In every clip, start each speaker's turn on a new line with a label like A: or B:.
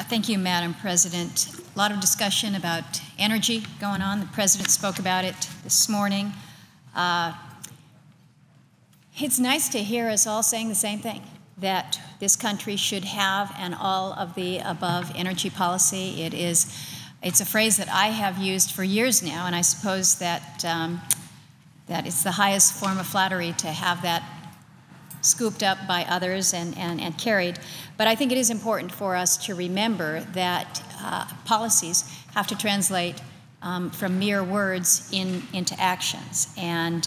A: Thank you, Madam President. A lot of discussion about energy going on. The President spoke about it this morning. It's nice to hear us all saying the same thing, that this country should have an all-of-the-above energy policy. It's a phrase that I have used for years now, and I suppose that, that it's the highest form of flattery to have that scooped up by others and carried. But I think it is important for us to remember that policies have to translate from mere words into actions. And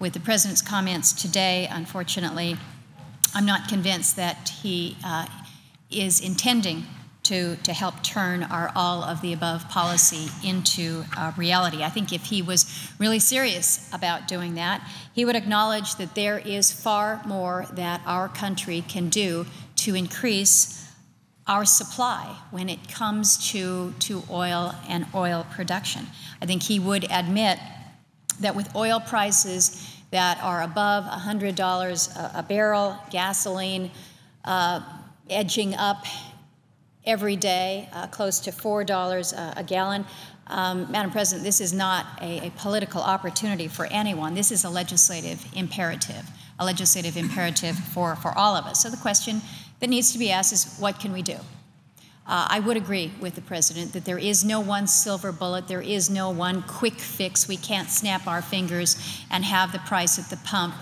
A: with the President's comments today, unfortunately, I'm not convinced that he is intending to help turn our all-of-the-above policy into reality. I think if he was really serious about doing that, he would acknowledge that there is far more that our country can do to increase our supply when it comes to oil and oil production. I think he would admit that with oil prices that are above $100 a barrel, gasoline edging up every day, close to $4 a gallon. Madam President, this is not a political opportunity for anyone. This is a legislative imperative for all of us. So the question that needs to be asked is, what can we do? I would agree with the President that there is no one silver bullet, there is no one quick fix. We can't snap our fingers and have the price at the pump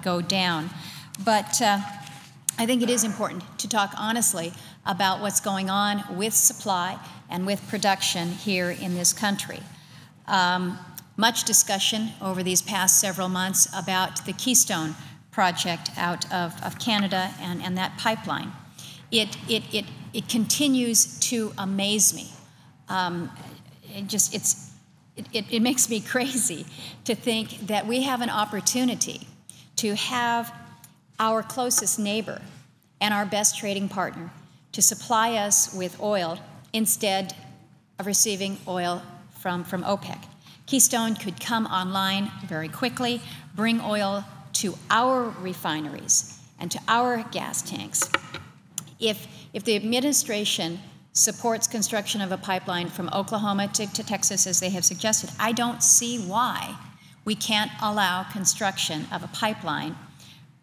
A: go down. But I think it is important to talk honestly about what's going on with supply and with production here in this country. Much discussion over these past several months about the Keystone project out of Canada and that pipeline. It continues to amaze me. It makes me crazy to think that we have an opportunity to have our closest neighbor and our best trading partner to supply us with oil instead of receiving oil from OPEC. Keystone could come online very quickly, bring oil to our refineries and to our gas tanks. If the administration supports construction of a pipeline from Oklahoma to Texas, as they have suggested, I don't see why we can't allow construction of a pipeline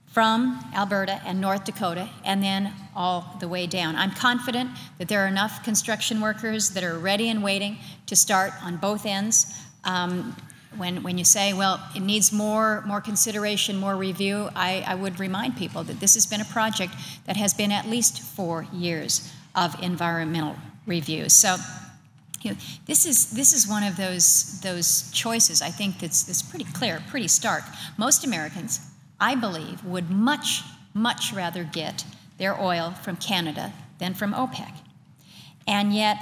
A: from Alberta and North Dakota and then all the way down. I'm confident that there are enough construction workers that are ready and waiting to start on both ends. When you say, well, it needs more consideration, more review, I would remind people that this has been a project that has been at least 4 years of environmental review. So, this is one of those choices, I think, that's pretty clear, pretty stark. Most Americans, I believe, would much rather get their oil from Canada than from OPEC. And yet,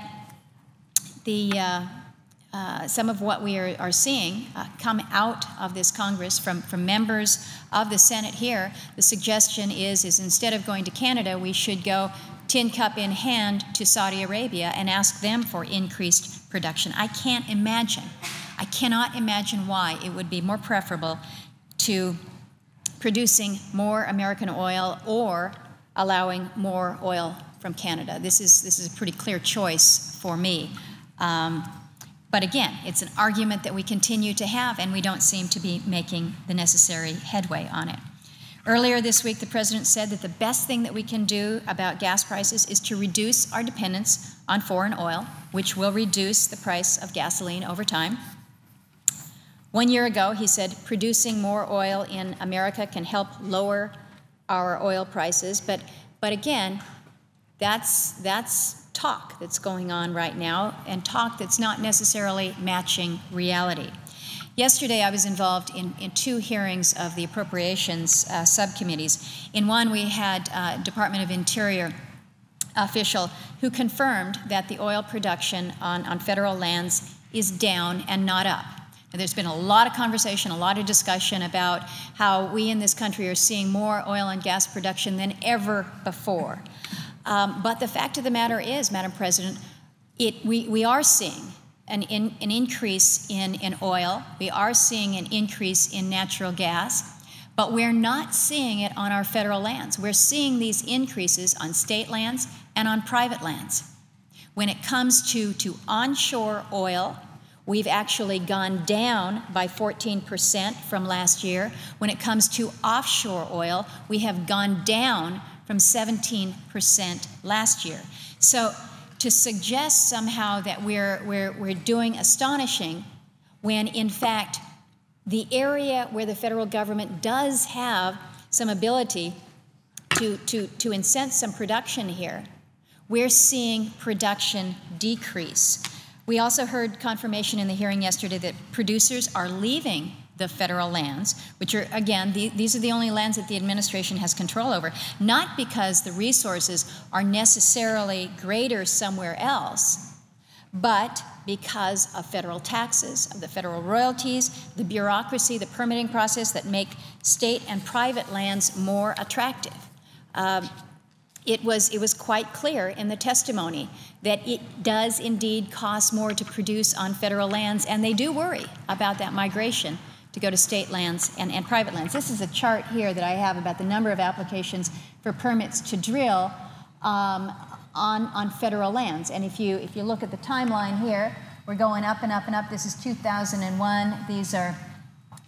A: some of what we are seeing come out of this Congress from members of the Senate here, the suggestion is instead of going to Canada, we should go tin cup in hand to Saudi Arabia and ask them for increased production. I cannot imagine why it would be more preferable to producing more American oil or allowing more oil from Canada. This is a pretty clear choice for me. But again, it's an argument that we continue to have, and we don't seem to be making the necessary headway on it. Earlier this week, the President said that the best thing that we can do about gas prices is to reduce our dependence on foreign oil, which will reduce the price of gasoline over time. 1 year ago, he said producing more oil in America can help lower our oil prices. But again, that's talk that's going on right now, and talk that's not necessarily matching reality. Yesterday, I was involved in 2 hearings of the appropriations subcommittees. In one, we had a Department of Interior official who confirmed that the oil production on federal lands is down and not up. Now, there's been a lot of conversation, a lot of discussion about how we in this country are seeing more oil and gas production than ever before. But the fact of the matter is, Madam President, we are seeing an increase in oil. We are seeing an increase in natural gas. But we're not seeing it on our federal lands. We're seeing these increases on state lands and on private lands. When it comes to onshore oil, we've actually gone down by 14% from last year. When it comes to offshore oil, we have gone down from 17% last year. So to suggest somehow that we're doing astonishing, when in fact the area where the federal government does have some ability to incent some production here, we're seeing production decrease. We also heard confirmation in the hearing yesterday that producers are leaving the federal lands, which are, again, these are the only lands that the administration has control over, not because the resources are necessarily greater somewhere else, but because of federal taxes, of the federal royalties, the bureaucracy, the permitting process that make state and private lands more attractive. It was quite clear in the testimony that it does indeed cost more to produce on federal lands, and they do worry about that migration to go to state lands and private lands. This is a chart here that I have about the number of applications for permits to drill on federal lands. And if you look at the timeline here, we're going up and up and up. This is 2001.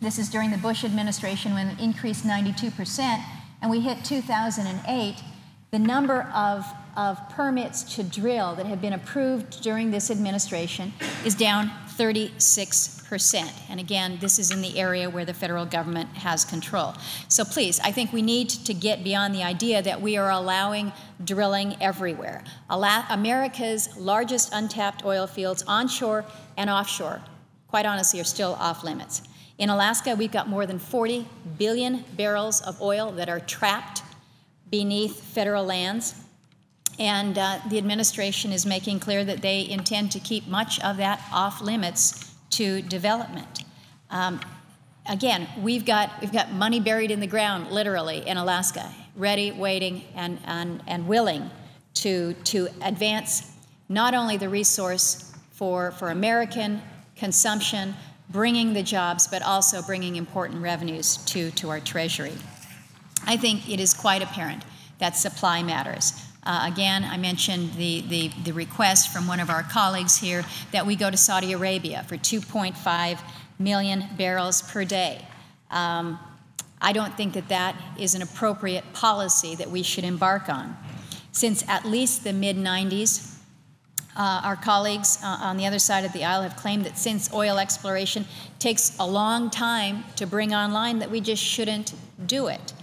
A: This is during the Bush administration when it increased 92%, and we hit 2008. The number of permits to drill that have been approved during this administration is down 36%. And again, this is in the area where the federal government has control. So please, I think we need to get beyond the idea that we are allowing drilling everywhere. America's largest untapped oil fields, onshore and offshore, quite honestly, are still off limits. In Alaska, we've got more than 40 billion barrels of oil that are trapped beneath federal lands, and the administration is making clear that they intend to keep much of that off limits to development. Again, we've got money buried in the ground, literally, in Alaska, ready, waiting, and willing to advance not only the resource for American consumption, bringing the jobs, but also bringing important revenues to our treasury. I think it is quite apparent that supply matters. Again, I mentioned the request from one of our colleagues here that we go to Saudi Arabia for 2.5 million barrels per day. I don't think that is an appropriate policy that we should embark on. Since at least the mid-90s, our colleagues on the other side of the aisle have claimed that since oil exploration takes a long time to bring online, that we just shouldn't do it.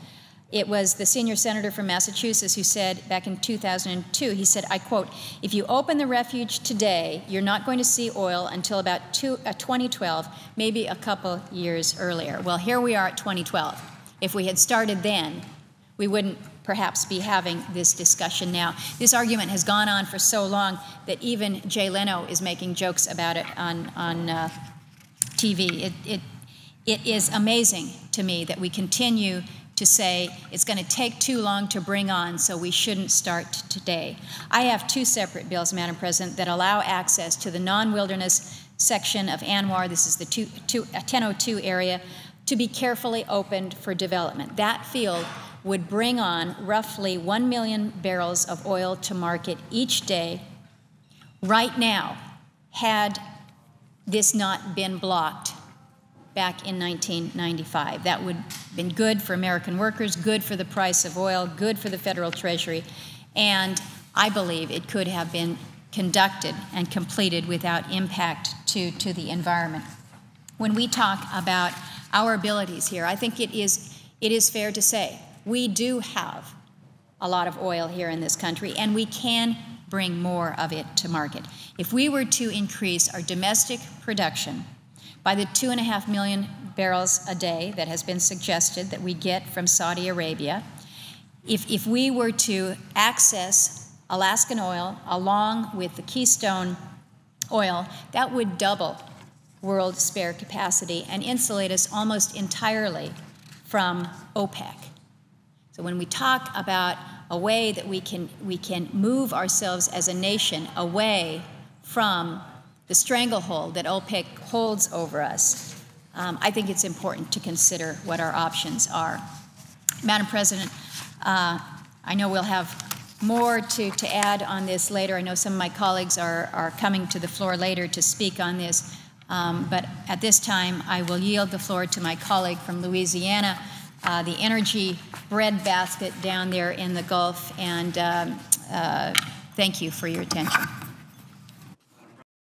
A: It was the senior senator from Massachusetts who said back in 2002, he said, I quote, "If you open the refuge today, you're not going to see oil until about 2012, maybe a couple years earlier." Well, here we are at 2012. If we had started then, we wouldn't perhaps be having this discussion now. This argument has gone on for so long that even Jay Leno is making jokes about it on TV. It is amazing to me that we continue to say it's going to take too long to bring on, so we shouldn't start today. I have two separate bills, Madam President, that allow access to the non-wilderness section of ANWR, this is the 1002 area, to be carefully opened for development. That field would bring on roughly 1 million barrels of oil to market each day. Right now, had this not been blocked back in 1995. That would have been good for American workers, good for the price of oil, good for the federal treasury, and I believe it could have been conducted and completed without impact to the environment. When we talk about our abilities here, I think it is fair to say we do have a lot of oil here in this country, and we can bring more of it to market. If we were to increase our domestic production by the 2.5 million barrels a day that has been suggested that we get from Saudi Arabia, if we were to access Alaskan oil along with the Keystone oil, that would double world spare capacity and insulate us almost entirely from OPEC. So when we talk about a way that we can move ourselves as a nation away from the stranglehold that OPEC holds over us, I think it's important to consider what our options are. Madam President, I know we'll have more to add on this later. I know some of my colleagues are coming to the floor later to speak on this, but at this time I will yield the floor to my colleague from Louisiana, the energy breadbasket down there in the Gulf, and thank you for your attention.